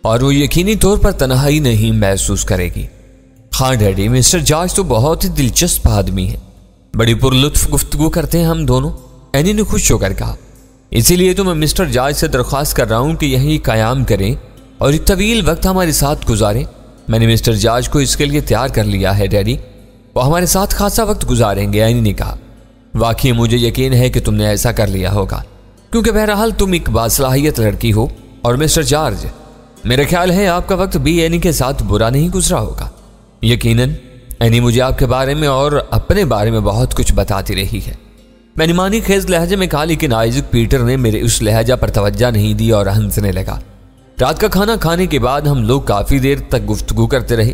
और वो यकीनी तौर पर तन्हाई नहीं महसूस करेगी। हाँ डैडी, मिस्टर जॉर्ज तो बहुत ही दिलचस्प आदमी है, बड़ी पुरलुत्फ गुफ्तगू करते हैं हम दोनों, एनी ने खुश होकर कहा। इसीलिए तो मैं मिस्टर जॉर्ज से दरख्वास्त कर रहा हूँ कि यहीं क़याम करें और एक तवील वक्त हमारे साथ गुजारें। मैंने मिस्टर जॉर्ज को इसके लिए तैयार कर लिया है डैडी, वो हमारे साथ खासा वक्त गुजारेंगे, एनी ने कहा। वाकई मुझे यकीन है कि तुमने ऐसा कर लिया होगा, क्योंकि बहरहाल तुम एक बासलाहियत लड़की हो। और मिस्टर जॉर्ज, मेरा ख्याल है आपका वक्त भी एनी के साथ बुरा नहीं गुजरा होगा। यकीनन एनी मुझे आपके बारे में और अपने बारे में बहुत कुछ बताती रही है। मैंने मानी खेज लहजे में कहा, लेकिन आइजक पीटर ने मेरे उस लहजा पर तवज्जो नहीं दी और हंसने लगा। रात का खाना खाने के बाद हम लोग काफ़ी देर तक गुफ्तगू करते रहे।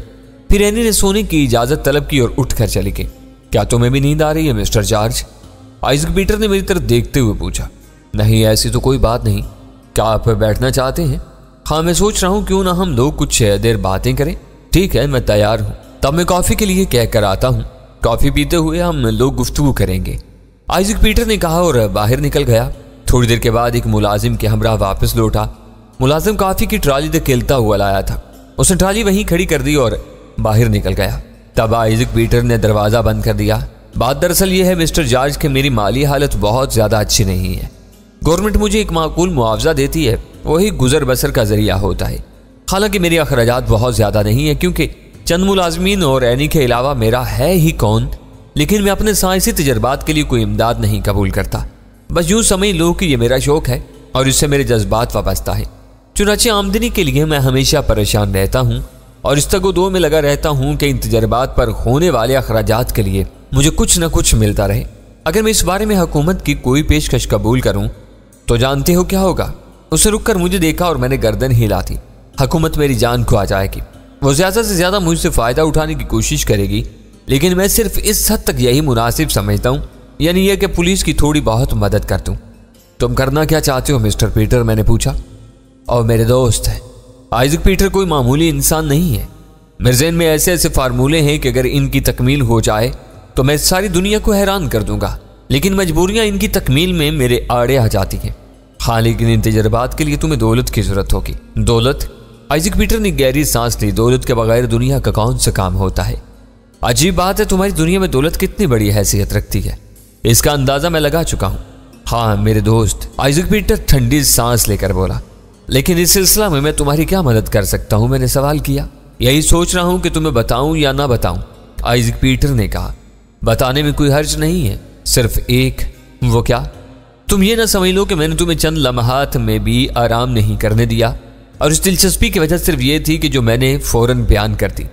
फिर एनी ने सोने की इजाज़त तलब की और उठ कर चली गई। क्या तुम्हें भी नींद आ रही है मिस्टर जॉर्ज? आइजक पीटर ने मेरी तरफ देखते हुए पूछा। नहीं, ऐसी तो कोई बात नहीं। क्या आप बैठना चाहते हैं? हाँ, मैं सोच रहा हूँ क्यों ना हम लोग कुछ देर बातें करें। ठीक है, मैं तैयार हूँ। तब मैं कॉफ़ी के लिए कह कर आता हूँ। कॉफ़ी पीते हुए हम लोग गुफ्तगू करेंगे, आइजक पीटर ने कहा और बाहर निकल गया। थोड़ी देर के बाद एक मुलाजिम के हमरा वापस लौटा। मुलाजिम कॉफ़ी की ट्राली धकेलता हुआ लाया था। उसने ट्राली वहीं खड़ी कर दी और बाहर निकल गया। तब आइजक पीटर ने दरवाज़ा बंद कर दिया। बात दरअसल ये है मिस्टर जॉर्ज कि मेरी माली हालत बहुत ज़्यादा अच्छी नहीं है। गवर्नमेंट मुझे एक माकूल मुआवजा देती है, वही गुजर बसर का जरिया होता है। हालांकि मेरे अखराजात बहुत ज़्यादा नहीं है, क्योंकि चंद मुलाजमीन और एनी के अलावा मेरा है ही कौन। लेकिन मैं अपने साइंसी तजर्बात के लिए कोई इमदाद नहीं कबूल करता। बस यूँ समझ लो कि ये मेरा शौक़ है और इससे मेरे जज्बात वाबस्ता है। चुनाचे आमदनी के लिए मैं हमेशा परेशान रहता हूँ और इस तगो-दो में लगा रहता हूँ कि इन तजर्बात पर होने वाले अखराजात के लिए मुझे कुछ न कुछ मिलता रहे। अगर मैं इस बारे में हुकूमत की कोई पेशकश कबूल करूँ तो जानते हो क्या होगा? उसने रुक कर मुझे देखा और मैंने गर्दन हिला दी। हुकूमत मेरी जान को आ जाएगी। वो ज़्यादा से ज़्यादा मुझसे फ़ायदा उठाने की कोशिश करेगी, लेकिन मैं सिर्फ इस हद तक यही मुनासिब समझता हूँ, यानी यह कि पुलिस की थोड़ी बहुत मदद कर दूँ। तुम करना क्या चाहते हो मिस्टर पीटर? मैंने पूछा। और मेरे दोस्त है, आइजक पीटर कोई मामूली इंसान नहीं है। मेरे ज़हन में ऐसे ऐसे फार्मूले हैं कि अगर इनकी तकमील हो जाए तो मैं सारी दुनिया को हैरान कर दूंगा, लेकिन मजबूरियाँ इनकी तकमील में मेरे आड़े आ जाती हैं। हाँ, लेकिन इन तजर्बात के लिए तुम्हें दौलत की ज़रूरत होगी। दौलत? आइजक पीटर ने गहरी सांस ली। दौलत के बगैर दुनिया का कौन सा काम होता है? अजीब बात है, तुम्हारी दुनिया में दौलत कितनी बड़ी हैसियत रखती है, इसका अंदाज़ा मैं लगा चुका हूँ। हाँ मेरे दोस्त, आइजक पीटर ठंडी सांस लेकर बोला। लेकिन इस सिलसिला में मैं तुम्हारी क्या मदद कर सकता हूँ? मैंने सवाल किया। यही सोच रहा हूँ कि तुम्हें बताऊँ या ना बताऊँ, आइजक पीटर ने कहा। बताने में कोई हर्ज नहीं है, सिर्फ एक। वो क्या? तुम ये ना समझ लो कि मैंने तुम्हें चंद लम्हात में भी आराम नहीं करने दिया, और इस दिलचस्पी की वजह सिर्फ ये थी कि जो मैंने फौरन बयान कर दी।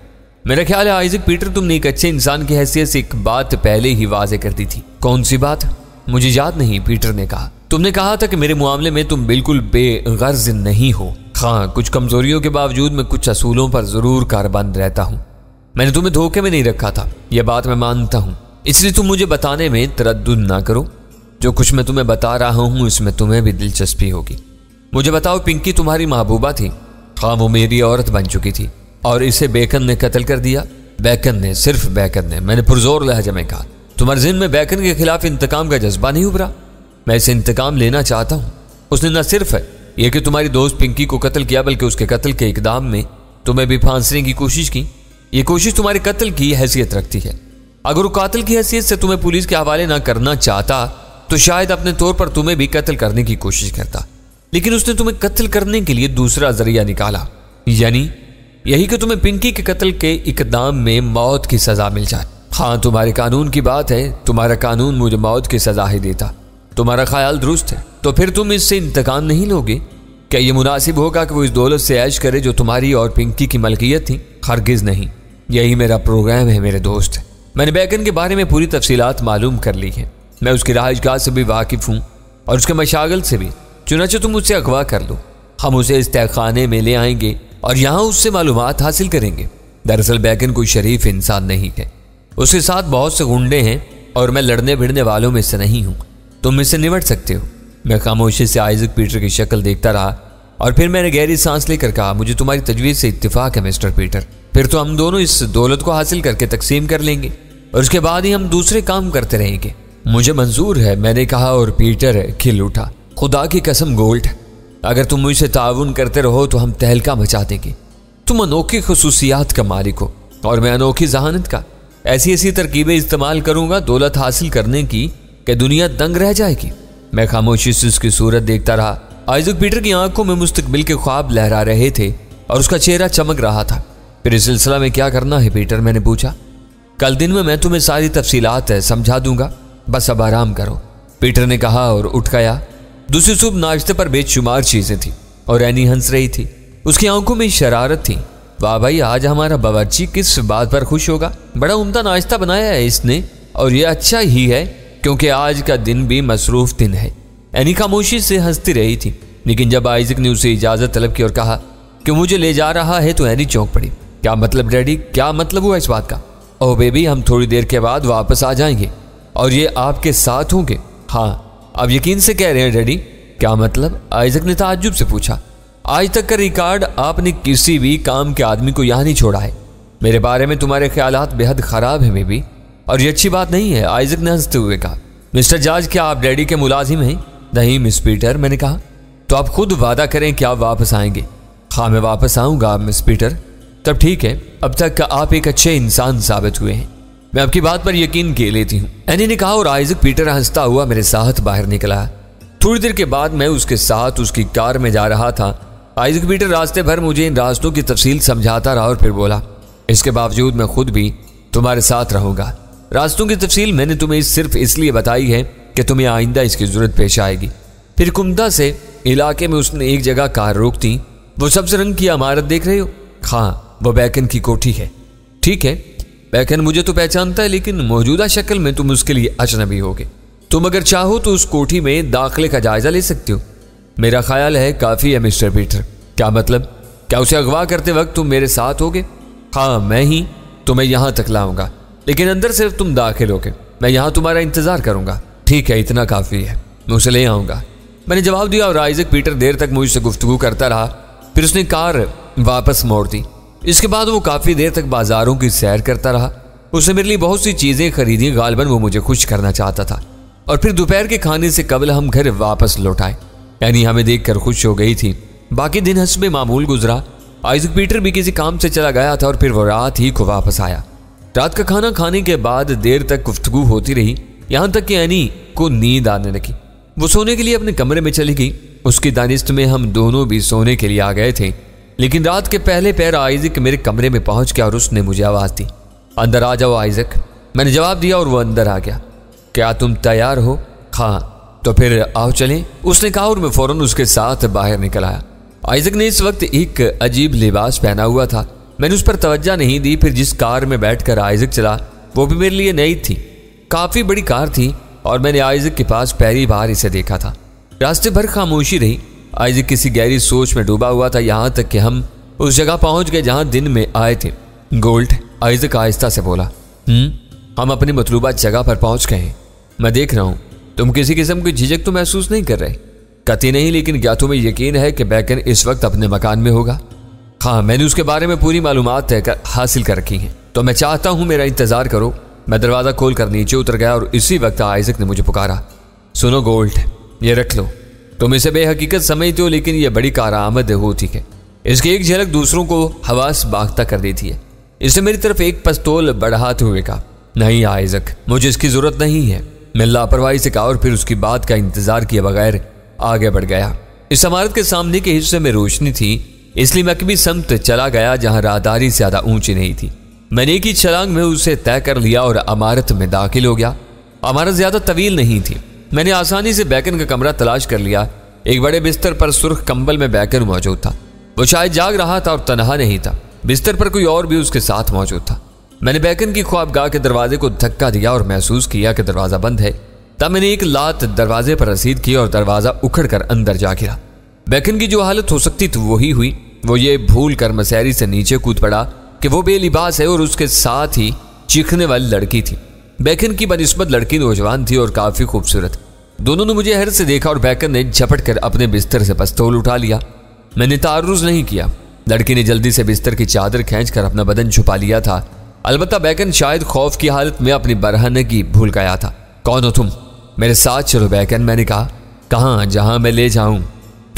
मेरा ख्याल है आइजक पीटर, तुमने एक अच्छे इंसान की हैसियत से एक बात पहले ही वाजे कर दी थी। कौन सी बात? मुझे याद नहीं, पीटर ने कहा। तुमने कहा था कि मेरे मामले में तुम बिल्कुल बेगर्ज नहीं हो। हाँ, कुछ कमजोरियों के बावजूद मैं कुछ असूलों पर जरूर कारबंद रहता हूँ। मैंने तुम्हें धोखे में नहीं रखा था, यह बात मैं मानता हूँ। इसलिए तुम मुझे बताने में तरद्दुद ना करो। जो कुछ मैं तुम्हें बता रहा हूँ इसमें तुम्हें भी दिलचस्पी होगी। मुझे बताओ, पिंकी तुम्हारी महबूबा थी? हाँ, वो मेरी औरत बन चुकी थी और इसे बेकन ने कत्ल कर दिया। बेकन ने? सिर्फ बेकन ने? मैंने पुरजोर लहजे में कहा। तुम्हारे ज़हन में बेकन के खिलाफ इंतकाम का जज्बा नहीं उभरा? मैं इसे इंतकाम लेना चाहता हूँ। उसने न सिर्फ यह कि तुम्हारी दोस्त पिंकी को कत्ल किया, बल्कि उसके कत्ल के इकदाम में तुम्हें भी फांसने की कोशिश की। ये कोशिश तुम्हारे कत्ल की हैसियत रखती है। अगर वो कातिल की हैसियत से तुम्हें पुलिस के हवाले ना करना चाहता तो शायद अपने तौर पर तुम्हें भी कत्ल करने की कोशिश करता, लेकिन उसने तुम्हें कत्ल करने के लिए दूसरा जरिया निकाला, यानी यही कि तुम्हें पिंकी के कत्ल के इकदाम में मौत की सजा मिल जाए। हाँ, तुम्हारे कानून की बात है, तुम्हारा कानून मुझे मौत की सजा ही देता। तुम्हारा ख्याल दुरुस्त है। तो फिर तुम इससे इंतकाम नहीं लोगे? क्या यह मुनासिब होगा कि वो इस दौलत से ऐश करे जो तुम्हारी और पिंकी की मलकियत थी? हरगिज नहीं। यही मेरा प्रोग्राम है मेरे दोस्त। मैंने बेकन के बारे में पूरी तफसीलात मालूम कर ली है। मैं उसकी रहायशगाह से भी वाकिफ हूँ और उसके मशागल से भी। चुनाचे तुम उससे अगवा कर लो, हम उसे इस तहखाने में ले आएंगे और यहाँ उससे मालूमात हासिल करेंगे। दरअसल बेकन कोई शरीफ इंसान नहीं है, उसके साथ बहुत से गुंडे हैं और मैं लड़ने भिड़ने वालों में से नहीं हूँ। तुम इससे निपट सकते हो। मैं खामोशी से आइजक पीटर की शक्ल देखता रहा और फिर मैंने गहरी सांस लेकर कहा, मुझे तुम्हारी तजवीज़ से इत्तेफाक है मिस्टर पीटर। फिर तो हम दोनों इस दौलत को हासिल करके तकसीम कर लेंगे और उसके बाद ही हम दूसरे काम करते रहेंगे। मुझे मंजूर है, मैंने कहा और पीटर खिल उठा। खुदा की कसम गोल्ड, अगर तुम मुझसे ताउन करते रहो तो हम तहलका मचा देंगे। तुम अनोखी खसूसियात का मालिक हो और मैं अनोखी जहानत का। ऐसी ऐसी तरकीबें इस्तेमाल करूंगा दौलत हासिल करने की कि दुनिया दंग रह जाएगी। मैं खामोशी से उसकी सूरत देखता रहा। आइजक पीटर की आंखों में मुस्तकबिल के ख्वाब लहरा रहे थे और उसका चेहरा चमक रहा था। फिर इस सिलसिला में क्या करना है पीटर, मैंने पूछा। कल दिन में मैं तुम्हें सारी तफसीलात समझा दूंगा, बस अब आराम करो, पीटर ने कहा और उठ गया। दूसरी सुबह नाश्ते पर बेशुमार चीजें थी और एनी हंस रही थी। उसकी आंखों में शरारत थी। वाह भाई, आज हमारा बावर्ची किस बात पर खुश होगा। बड़ा उम्दा नाश्ता बनाया है इसने और ये अच्छा ही है क्योंकि आज का दिन भी मसरूफ दिन है। एनी खामोशी से हंसती रही थी, लेकिन जब आइजक ने उसे इजाजत तलब की और कहा कि मुझे ले जा रहा है तो एनी चौंक पड़ी। क्या मतलब डैडी, क्या मतलब हुआ इस बात का? ओह बेबी, हम थोड़ी देर के बाद वापस आ जाएंगे और ये आपके साथ होंगे। हाँ, अब यकीन से कह रहे हैं डैडी? क्या मतलब? आइजक ने ताज्जुब से पूछा। आज तक का रिकॉर्ड आपने किसी भी काम के आदमी को यहाँ नहीं छोड़ा है। मेरे बारे में तुम्हारे ख्यालात बेहद खराब है बेबी, और ये अच्छी बात नहीं है, आइजक ने हंसते हुए कहा। मिस्टर जॉर्ज, क्या आप डैडी के मुलाजिम हैं? नहीं मिस पीटर, मैंने कहा। तो आप खुद वादा करें कि आप वापस आएंगे। हाँ, मैं वापस आऊंगा मिस पीटर। तब ठीक है, अब तक आप एक अच्छे इंसान साबित हुए हैं, मैं आपकी बात पर यकीन किए लेती हूँ, एनी ने कहा। और आइजक पीटर हंसता हुआ मेरे साथ बाहर निकला। थोड़ी देर के बाद मैं उसके साथ उसकी कार में जा रहा था। आइजक पीटर रास्ते भर मुझे इन रास्तों की तफसील समझाता रहा और फिर बोला, इसके बावजूद मैं खुद भी तुम्हारे साथ रहूंगा। रास्तों की तफसील मैंने तुम्हें सिर्फ इसलिए बताई है कि तुम्हें आइंदा इसकी जरूरत पेश आएगी। फिर कुमदा से इलाके में उसने एक जगह कार रोक दी। वो सब्ज रंग की इमारत देख रहे हो? हाँ, वो बैकन की कोठी है। ठीक है, बैकन मुझे तो पहचानता है, लेकिन मौजूदा शक्ल में तुम उसके लिए अजनबी होगे। तुम अगर चाहो तो उस कोठी में दाखिले का जायजा ले सकते हो। मेरा ख्याल है काफी है मिस्टर पीटर। क्या मतलब? क्या उसे अगवा करते वक्त तुम मेरे साथ होगे? हाँ, मैं ही तुम्हें यहां तक लाऊंगा, लेकिन अंदर सिर्फ तुम दाखिल होगे। मैं यहां तुम्हारा इंतजार करूंगा। ठीक है, इतना काफी है, मैं उसे ले आऊंगा, मैंने जवाब दिया। और आइजक पीटर देर तक मुझसे गुफ्तगू करता रहा। फिर उसने कार वापस मोड़ दी। इसके बाद वो काफी देर तक बाजारों की सैर करता रहा। उसने मेरे लिए बहुत सी चीजें खरीदी, गालिबन वो मुझे खुश करना चाहता था। और फिर दोपहर के खाने से कबल हम घर वापस लौट आए। यानी हमें देखकर खुश हो गई थी। बाकी दिन हस्बे मामूल गुजरा। आइजक पीटर भी किसी काम से चला गया था और फिर वो रात ही को वापस आया। रात का खाना खाने के बाद देर तक गुफ्तगू होती रही, यहां तक कि एनी को नींद आने लगी। वो सोने के लिए अपने कमरे में चली गई। उसकी दानिश में हम दोनों भी सोने के लिए आ गए थे, लेकिन रात के पहले पैर आइजक मेरे कमरे में पहुंच गया और उसने मुझे आवाज दी, अंदर आ जाओ आइजक। मैंने जवाब दिया और वो अंदर आ गया। क्या तुम तैयार हो? हाँ, तो फिर आओ चलें, उसने कहा और मैं फौरन उसके साथ बाहर निकल आया। आइजक ने इस वक्त एक अजीब लिबास पहना हुआ था। मैंने उस पर तवज्जो नहीं दी। फिर जिस कार में बैठकर आइजक चला वो भी मेरे लिए नई थी। काफी बड़ी कार थी और मैंने आइजक के पास पहली बार इसे देखा था। रास्ते भर खामोशी रही। आइजक किसी गहरी सोच में डूबा हुआ था, यहां तक कि हम उस जगह पहुंच गए जहां दिन में आए थे। गोल्ड, आइजक आहिस्ता से बोला, हम अपनी मतलूबा जगह पर पहुंच गए हैं। मैं देख रहा हूं तुम किसी किस्म की झिझक तो महसूस नहीं कर रहे। कतई नहीं, लेकिन क्या तुम्हें यकीन है कि बैकन इस वक्त अपने मकान में होगा? हाँ, मैंने उसके बारे में पूरी मालूमात हासिल कर रखी हैं, तो मैं चाहता हूं मेरा इंतजार करो। मैं दरवाजा खोलकर नीचे उतर गया और इसी वक्त आइजक ने मुझे पुकारा, सुनो गोल्ड, ये रख लो। तुम इसे बेहकीकत समझते हो, लेकिन यह बड़ी कारआमद होती है। इसकी एक झलक दूसरों को हवास बाख्ता कर देती है। इसने मेरी तरफ एक पिस्तौल बढ़ाते हुए कहा, नहीं आइजक, मुझे इसकी जरूरत नहीं है। मैं लापरवाही से कहा और फिर उसकी बात का इंतजार किए बगैर आगे बढ़ गया। इस इमारत के सामने के हिस्से में रोशनी थी, इसलिए मैं कभी समत चला गया जहां राहदारी ज्यादा ऊंची नहीं थी। मैंने एक ही छलांग में उसे तय कर लिया और इमारत में दाखिल हो गया। इमारत ज्यादा तवील नहीं थी। मैंने आसानी से बैकन का कमरा तलाश कर लिया। एक बड़े बिस्तर पर सुर्ख कंबल में बैकन मौजूद था। वो शायद जाग रहा था और तनहा नहीं था। बिस्तर पर कोई और भी उसके साथ मौजूद था। मैंने बैकन की ख्वाबगाह के दरवाजे को धक्का दिया और महसूस किया कि दरवाजा बंद है। तब मैंने एक लात दरवाजे पर रसीद की और दरवाजा उखड़कर अंदर जा गिरा। बैकन की जो हालत हो सकती थी वही हुई। वो ये भूल कर मसहरी से नीचे कूद पड़ा कि वो बेलिबास है और उसके साथ ही चीखने वाली लड़की थी। बैकन की बनिस्बत लड़की नौजवान थी और काफी खूबसूरत। दोनों ने मुझे हैरत से देखा और बैकन ने झपट कर अपने बिस्तर से पिस्तौल उठा लिया। मैंने तारुज नहीं किया। लड़की ने जल्दी से बिस्तर की चादर खींचकर अपना बदन छुपा लिया था। अलबत्ता बैकन शायद खौफ की हालत में अपनी बरहनगी भूल गया था। कौन हो तुम? मेरे साथ चलो बैकन, मैंने कहा। कहाँ? जहां मैं ले जाऊं।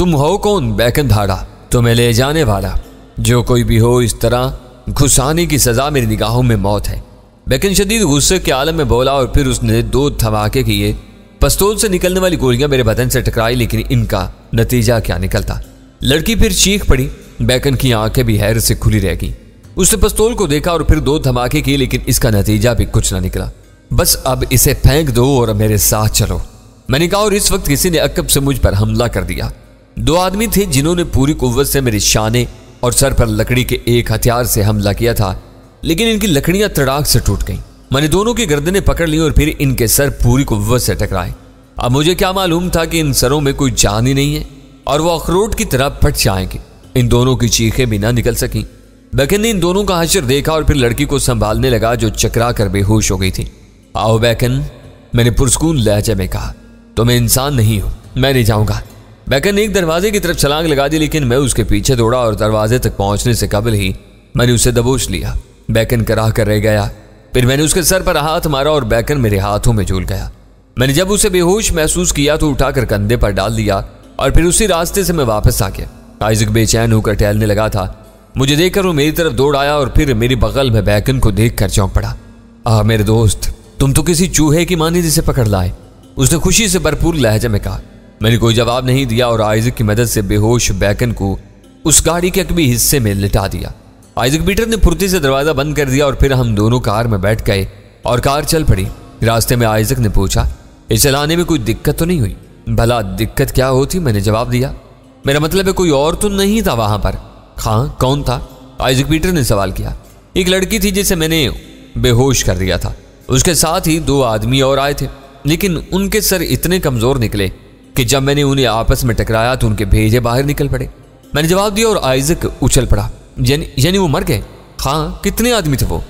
तुम हो कौन? बैकन धाड़ा। तुम्हें ले जाने वाला, जो कोई भी हो, इस तरह घुसाने की सजा मेरी निगाहों में मौत है। बैकन शदीद गुस्से के आलम में बोला और फिर उसने 2 धमाके किए। पिस्तौल से निकलने वाली गोलियां मेरे बदन से टकराई, लेकिन इनका नतीजा क्या निकलता। लड़की फिर चीख पड़ी। बैकन की आंखें भी हैरत से खुली रह गई। उसने पिस्तौल को देखा और फिर 2 धमाके किए, लेकिन इसका नतीजा भी कुछ ना निकला। बस अब इसे फेंक दो और मेरे साथ चलो, मैंने कहा। और इस वक्त किसी ने अकब से मुझ पर हमला कर दिया। 2 आदमी थे जिन्होंने पूरी कुव्वत से मेरे शाने और सर पर लकड़ी के एक हथियार से हमला किया था, लेकिन इनकी लकड़ियां तड़ाक से टूट गईं। मैंने दोनों की गर्दनें पकड़ ली और फिर इनके सर पूरी कुव्वत से टकराए। अब मुझे क्या मालूम था कि इन सरों में कोई जान ही नहीं है और वो अखरोट की तरह फट जाएंगे। इन दोनों की चीखें भी ना निकल सकी। बैकन ने इन दोनों का हश्र देखा और फिर लड़की को संभालने लगा, जो चकरा कर बेहोश हो गई थी। आओ बैकन, मैंने पुरस्कून लहजे में कहा। तो मैं इंसान नहीं हूं, मैं नहीं जाऊंगा। बैकन ने एक दरवाजे की तरफ छलांग लगा दी, लेकिन मैं उसके पीछे दौड़ा और दरवाजे तक पहुंचने से कबल ही मैंने उसे दबोच लिया। बैकन कराह कर रह गया। फिर मैंने उसके सर पर हाथ मारा और बैकन मेरे हाथों में झूल गया। मैंने जब उसे बेहोश महसूस किया तो उठाकर कंधे पर डाल दिया और फिर उसी रास्ते से मैं वापस आ गया। आइजक बेचैन होकर टहलने लगा था। मुझे देखकर वो मेरी तरफ दौड़ आया और फिर मेरी बगल में बैकन को देखकर चौंक पड़ा। मेरे दोस्त, तुम तो किसी चूहे की मानी जिसे पकड़ लाए, उसने खुशी से भरपूर लहजे में कहा। मैंने कोई जवाब नहीं दिया और आइजक की मदद से बेहोश बैकन को उस गाड़ी के अगले हिस्से में लिटा दिया। आइजक पीटर ने फुर्ती से दरवाजा बंद कर दिया और फिर हम दोनों कार में बैठ गए और कार चल पड़ी। रास्ते में आइजक ने पूछा, इस चलाने में कोई दिक्कत तो नहीं हुई? भला दिक्कत क्या होती, मैंने जवाब दिया। मेरा मतलब है कोई और तो नहीं था वहां पर? हाँ, कौन था? आइजक पीटर ने सवाल किया। एक लड़की थी जिसे मैंने बेहोश कर दिया था। उसके साथ ही 2 आदमी और आए थे, लेकिन उनके सर इतने कमजोर निकले कि जब मैंने उन्हें आपस में टकराया तो उनके भेजे बाहर निकल पड़े। मैंने जवाब दिया और आइजक उछल पड़ा। यानी वो मर गए? हाँ। कितने आदमी थे वो?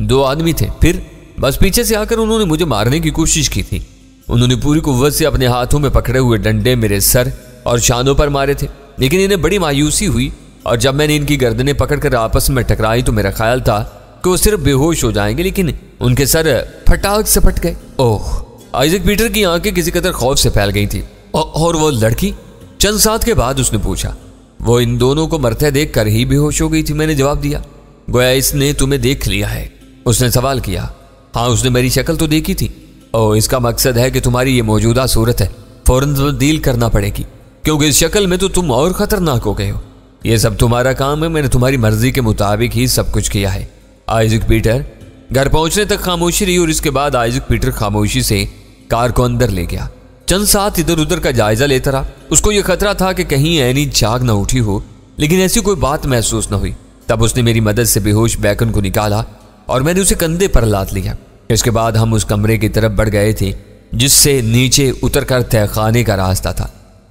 2 आदमी थे। फिर? बस पीछे से आकर उन्होंने मुझे मारने की कोशिश की थी। उन्होंने पूरी कुव्वत से अपने हाथों में पकड़े हुए डंडे मेरे सर और शानों पर मारे थे, लेकिन इन्हें बड़ी मायूसी हुई और जब मैंने इनकी गर्दनें पकड़कर आपस में टकराई तो मेरा ख्याल था कि वो सिर्फ बेहोश हो जाएंगे, लेकिन उनके सर फटाक से फट गए। ओह! आइजक पीटर की आंखें किसी कदर खौफ से फैल गई थी। और वो लड़की? चंद साथ के बाद उसने पूछा। वो इन दोनों को मरते देख कर ही बेहोश हो गई थी, मैंने जवाब दिया। गोया इसने तुम्हें देख लिया है? उसने सवाल किया। हाँ, उसने मेरी शक्ल तो देखी थी। ओह, इसका मकसद है कि तुम्हारी ये मौजूदा सूरत है फौरन तब्दील करना पड़ेगी, क्योंकि इस शक्ल में तो तुम और खतरनाक हो गए हो। ये सब तुम्हारा काम है, मैंने तुम्हारी मर्जी के मुताबिक ही सब कुछ किया है। आइजक पीटर घर पहुंचने तक खामोशी रही और इसके बाद आइजक पीटर खामोशी से कार को अंदर ले गया। चंद साथ इधर उधर का जायजा लेता रहा। उसको यह खतरा था कि कहीं एनी जाग न उठी हो, लेकिन ऐसी कोई बात महसूस न हुई। तब उसने मेरी मदद से बेहोश बैकन को निकाला और मैंने उसे कंधे पर लाद लिया। इसके बाद हम उस कमरे की तरफ बढ़ गए थे जिससे नीचे उतरकर तहखाने का रास्ता था।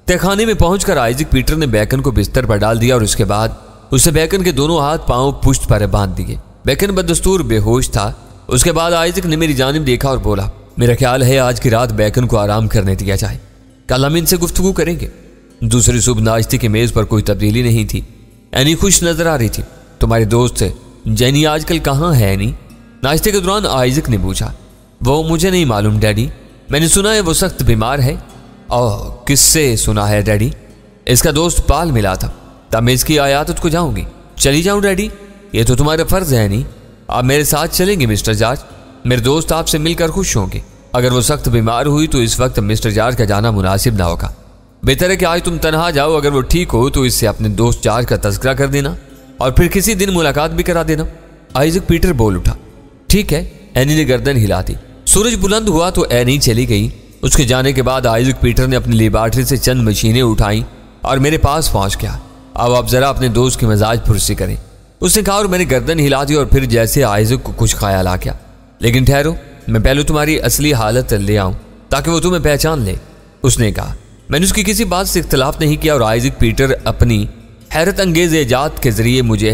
तहखाने में पहुंचकर आइजक पीटर ने बैकन को बिस्तर पर डाल दिया और उसके बाद उसे बैकन के दोनों हाथ पांव पुश्त पर बांध दिए। बैकन बदस्तूर बेहोश था। उसके बाद आइजक ने मेरी जानिब देखा और बोला, मेरा ख्याल है आज की रात बैकन को आराम करने दिया जाए, कल हम इनसे गुफ्तगू करेंगे। दूसरी सुबह नाश्ते की मेज पर कोई तब्दीली नहीं थी। एनी खुश नजर आ रही थी। तुम्हारे दोस्त जेनी आजकल कहाँ है एनी? नाश्ते के दौरान आइजक ने पूछा। वो मुझे नहीं मालूम डैडी, मैंने सुना है वो सख्त बीमार है। ओह, किससे सुना है डैडी? इसका दोस्त पाल मिला था। तब मैं इसकी आयात को जाऊंगी। चली जाऊं डैडी? ये तो तुम्हारा फर्ज है नहीं। आप मेरे साथ चलेंगे मिस्टर जॉर्ज? मेरे दोस्त आपसे मिलकर खुश होंगे। अगर वो सख्त बीमार हुई तो इस वक्त मिस्टर जॉर्ज का जाना मुनासिब ना होगा। बेहतर है कि आज तुम तनहा जाओ। अगर वो ठीक हो तो इससे अपने दोस्त जॉर्ज का तज़किरा कर देना और फिर किसी दिन मुलाकात भी करा देना। आइजक पीटर बोल उठा। ठीक है। एनी ने गर्दन हिला दी। सूरज बुलंद हुआ तो एनी चली गई। उसके जाने के बाद आइजक पीटर ने अपनी लेबार्टरी से चंद मशीनें उठाई और मेरे पास पहुंच गया। अब आप जरा अपने दोस्त की मजाज फुर्सी करें, उसने कहा और मैंने गर्दन हिला दी और फिर जैसे आइजक को कुछ ख्याल आ गया। लेकिन ठहरो, मैं पहले तुम्हारी असली हालत ले आऊं ताकि वो तुम्हें पहचान ले, उसने कहा। मैंने उसकी किसी बात से इख्तलाफ नहीं किया और आइजक पीटर अपनी हैरत अंगेज इजाद के जरिए मुझे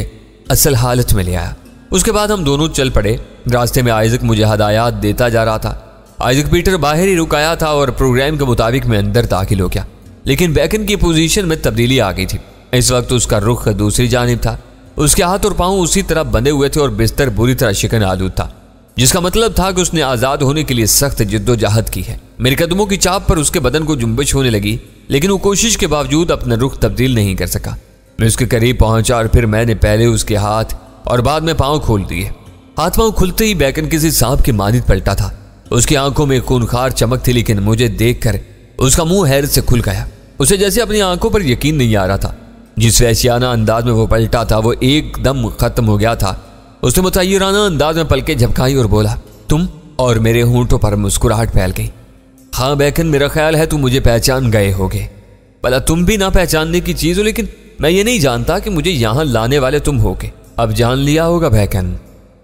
असल हालत में ले आया। उसके बाद हम दोनों चल पड़े। रास्ते में आइजक मुझे हदायत देता जा रहा था। आइजक पीटर बाहर ही रुकाया था और प्रोग्राम के मुताबिक मैं अंदर दाखिल हो गया, लेकिन बैकन की पोजीशन में तब्दीली आ गई थी। इस वक्त उसका रुख दूसरी जानिब था। उसके हाथ और पांव उसी तरह बंधे हुए थे और बिस्तर बुरी तरह शिकन आलूद था, जिसका मतलब था कि उसने आज़ाद होने के लिए सख्त जिद्दोजहद की है। मेरे कदमों की चाप पर उसके बदन को जुम्बिश होने लगी लेकिन वो कोशिश के बावजूद अपना रुख तब्दील नहीं कर सका। मैं उसके करीब पहुंचा और फिर मैंने पहले उसके हाथ और बाद में पांव खोल दिए। हाथ पांव खुलते ही बैकन किसी सांप के मानित पलटा था। उसकी आंखों में खूनखार चमक थी, लेकिन मुझे देखकर उसका मुंह हैरत से खुल गया। उसे जैसे अपनी आंखों पर यकीन नहीं आ रहा था। जिस वहशियाना अंदाज में वो पलटा था वो एकदम खत्म हो गया था। उसने मुतय्यराना अंदाज में पलकें झपकाई और बोला, तुम? और मेरे होंठों पर मुस्कुराहट फैल गई। हाँ बैकन, मेरा ख्याल है तुम मुझे पहचान गए होगे। भला तुम भी ना पहचानने की चीज हो, लेकिन मैं ये नहीं जानता कि मुझे यहां लाने वाले तुम होगे। अब जान लिया होगा बैकन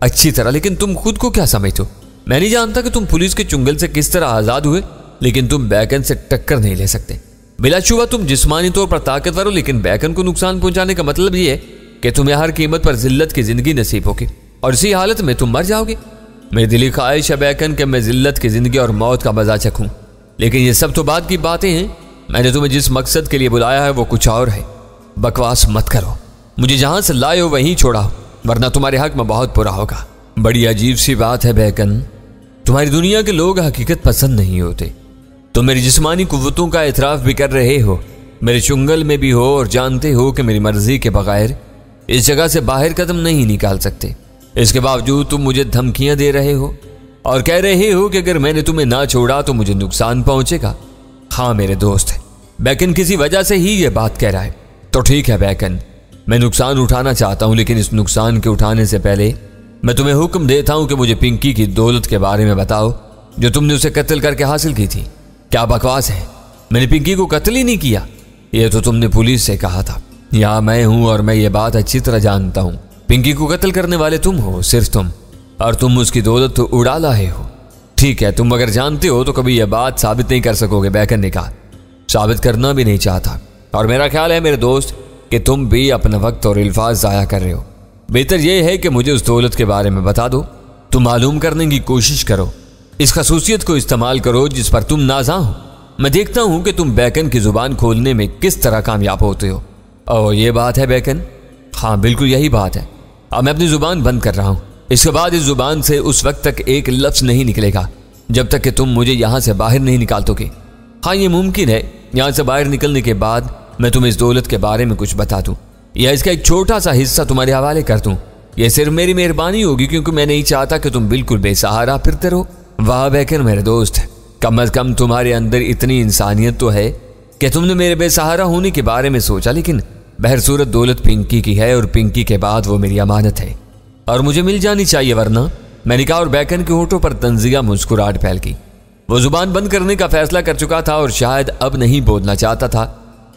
अच्छी तरह, लेकिन तुम खुद को क्या समझते हो? मैं नहीं जानता कि तुम पुलिस के चुंगल से किस तरह आजाद हुए, लेकिन तुम बैकन से टक्कर नहीं ले सकते। बिलाशुबा तुम जिस्मानी तौर पर ताकतवर हो, लेकिन बैकन को नुकसान पहुंचाने का मतलब ये है कि तुम्हें हर कीमत पर जिल्लत की जिंदगी नसीब होगी और इसी हालत में तुम मर जाओगे। मेरी दिली ख्वाहिश है बैकन कि मैं जिल्लत की जिंदगी और मौत का मजा चखूं, लेकिन ये सब तो बाद की बातें हैं। मैंने तुम्हें जिस मकसद के लिए बुलाया है वो कुछ और है। बकवास मत करो, मुझे जहां से लाए हो वहीं छोड़ाओ, वरना तुम्हारे हक में बहुत बुरा होगा। बड़ी अजीब सी बात है बैकन, तुम्हारी दुनिया के लोग हकीकत पसंद नहीं होते। तुम मेरी जिस्मानी कुव्वतों का एतराफ भी कर रहे हो, मेरे चुंगल में भी हो और जानते हो कि मेरी मर्जी के बगैर इस जगह से बाहर कदम नहीं निकाल सकते। इसके बावजूद तुम मुझे धमकियां दे रहे हो और कह रहे हो कि अगर मैंने तुम्हें ना छोड़ा तो मुझे नुकसान पहुंचेगा। हाँ मेरे दोस्त, बैकन किसी वजह से ही ये बात कह रहा है। तो ठीक है बैकन, मैं नुकसान उठाना चाहता हूं, लेकिन इस नुकसान के उठाने से पहले मैं तुम्हें हुक्म देता हूं कि मुझे पिंकी की दौलत के बारे में बताओ जो तुमने उसे कत्ल करके हासिल की थी। क्या बकवास है, मैंने पिंकी को कत्ल ही नहीं किया। यह तो तुमने पुलिस से कहा था। यहाँ मैं हूं और मैं ये बात अच्छी तरह जानता हूं। पिंकी को कत्ल करने वाले तुम हो, सिर्फ तुम, और तुम उसकी दौलत तो उड़ा लाए हो। ठीक है, तुम अगर जानते हो तो कभी यह बात साबित नहीं कर सकोगे, बैकन ने कहा। साबित करना भी नहीं चाहता, और मेरा ख्याल है मेरे दोस्त कि तुम भी अपना वक्त और अल्फाज ज़ाया कर रहे हो। बेहतर यह है कि मुझे उस दौलत के बारे में बता दो। तुम मालूम करने की कोशिश करो, इस खसूसियत को इस्तेमाल करो जिस पर तुम नाज़ा हो। मैं देखता हूं कि तुम बैकन की जुबान खोलने में किस तरह कामयाब होते हो। ओह ये बात है बैकन? हाँ बिल्कुल यही बात है। अब मैं अपनी जुबान बंद कर रहा हूं। इसके बाद इस जुबान से उस वक्त तक एक लफ्ज़ नहीं निकलेगा जब तक कि तुम मुझे यहां से बाहर नहीं निकाल दोगे। हाँ ये मुमकिन है, यहां से बाहर निकलने के बाद मैं तुम्हें इस दौलत के बारे में कुछ बता दूं या इसका एक छोटा सा हिस्सा तुम्हारे हवाले कर दूं। यह सिर्फ मेरी मेहरबानी होगी, क्योंकि मैं नहीं चाहता कि तुम बिल्कुल बेसहारा फिरते रहो। वाह बैकन मेरे दोस्त, कम अज कम तुम्हारे अंदर इतनी इंसानियत तो है कि तुमने मेरे बेसहारा होने के बारे में सोचा। लेकिन बहरसूरत दौलत पिंकी की है और पिंकी के बाद वो मेरी अमानत है और मुझे मिल जानी चाहिए, वरना। मैंने कहा और बैकन के होठों पर तंजिया मुस्कुराहट फैल गई। वो जुबान बंद करने का फैसला कर चुका था और शायद अब नहीं बोलना चाहता था।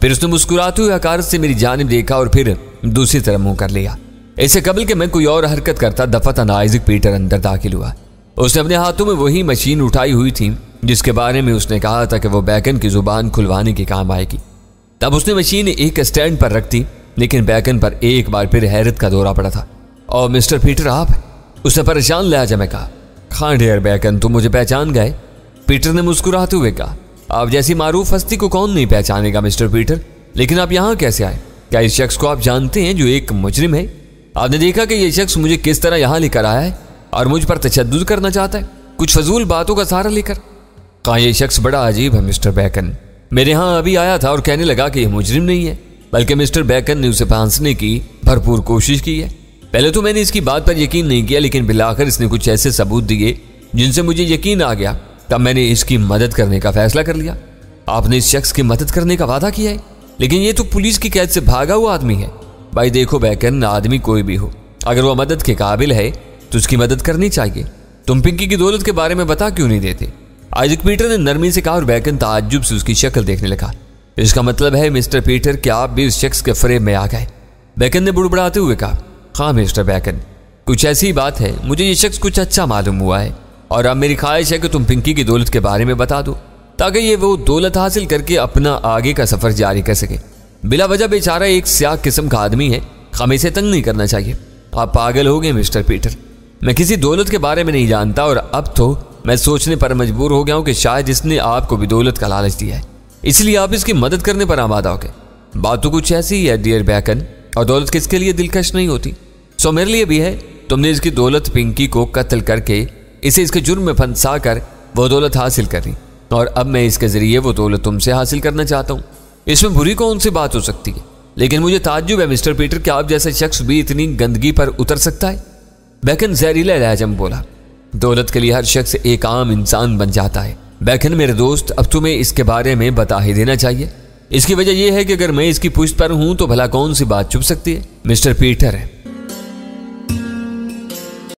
फिर उसने मुस्कुराते हुए हकारत से मेरी जानिब देखा और फिर दूसरी तरफ मुंह कर लिया। इससे कबल कि मैं कोई और हरकत करता दफातन आइजक पीटर अंदर दाखिल हुआ। उसने अपने हाथों में वही मशीन उठाई हुई थी जिसके बारे में उसने कहा था कि वो बैकन की जुबान खुलवाने के काम आएगी। तब उसने मशीन एक स्टैंड पर रख दी, लेकिन बैकन पर एक बार फिर हैरत का दौरा पड़ा था। और मिस्टर पीटर आप? उसने परेशान लहजा में कहा। हाँ डियर बैकन, तुम मुझे पहचान गए? पीटर ने मुस्कुराते हुए कहा। आप जैसी मारूफ हस्ती को कौन नहीं पहचानेगा मिस्टर पीटर, लेकिन आप यहाँ कैसे आए? क्या इस शख्स को आप जानते हैं जो एक मुजरिम है? आपने देखा कि यह शख्स मुझे किस तरह यहाँ लेकर आया है और मुझ पर तशद्दुद करना चाहता है, कुछ फजूल बातों का सहारा लेकर। कहा यह शख्स बड़ा अजीब है मिस्टर बैकन। मेरे यहाँ अभी आया था और कहने लगा कि यह मुजरिम नहीं है, बल्कि मिस्टर बैकन ने उसे फांसने की भरपूर कोशिश की है। पहले तो मैंने इसकी बात पर यकीन नहीं किया, लेकिन बिलाखिर इसने कुछ ऐसे सबूत दिए जिनसे मुझे यकीन आ गया। तब मैंने इसकी मदद करने का फैसला कर लिया। आपने इस शख्स की मदद करने का वादा किया है, लेकिन ये तो पुलिस की कैद से भागा हुआ आदमी है। भाई देखो बैकन, आदमी कोई भी हो, अगर वह मदद के काबिल है तो उसकी मदद करनी चाहिए। तुम पिंकी की दौलत के बारे में बता क्यों नहीं देते? आइजक पीटर ने नरमी से कहा और बैकन ताज्जुब से उसकी शक्ल देखने लगा। इसका मतलब है मिस्टर पीटर कि आप भी उस शख्स के फरेब में आ गए? बैकन ने बुड़बुड़ाते हुए कहा। हाँ मिस्टर बैकन, कुछ ऐसी बात है, मुझे ये शख्स कुछ अच्छा मालूम हुआ है और अब मेरी ख्वाहिश है कि तुम पिंकी की दौलत के बारे में बता दो, ताकि ये वो दौलत हासिल करके अपना आगे का सफर जारी कर सके। बिला वजह बेचारा एक स्याह किस्म का आदमी है, हमें इसे तंग नहीं करना चाहिए। आप पागल हो गए मिस्टर पीटर, मैं किसी दौलत के बारे में नहीं जानता और अब तो मैं सोचने पर मजबूर हो गया हूं कि शायद इसने आपको भी दौलत का लालच दिया है, इसलिए आप इसकी मदद करने पर आमादा हो गए। बात तो कुछ ऐसी ही है डियर बैकन, और दौलत किसके लिए दिलकश नहीं होती? सो मेरे लिए भी है। तुमने इसकी दौलत पिंकी को कत्ल करके इसे इसके जुर्म में फंसा कर वो दौलत हासिल करी और अब मैं इसके जरिए वो दौलत तुमसे हासिल करना चाहता हूँ। इसमें बुरी कौन सी बात हो सकती है? लेकिन मुझे ताज्जुब है मिस्टर पीटर कि आप जैसा शख्स भी इतनी गंदगी पर उतर सकता है। बैकन जहरीला लहजा में बोला, दौलत के लिए हर शख्स एक आम इंसान बन जाता है। बैकन मेरे दोस्त, अब तुम्हें इसके बारे में बता ही देना चाहिए। इसकी वजह यह है कि अगर मैं इसकी पुश्त पर हूं तो भला कौन सी बात छुप सकती है? Mister Peter,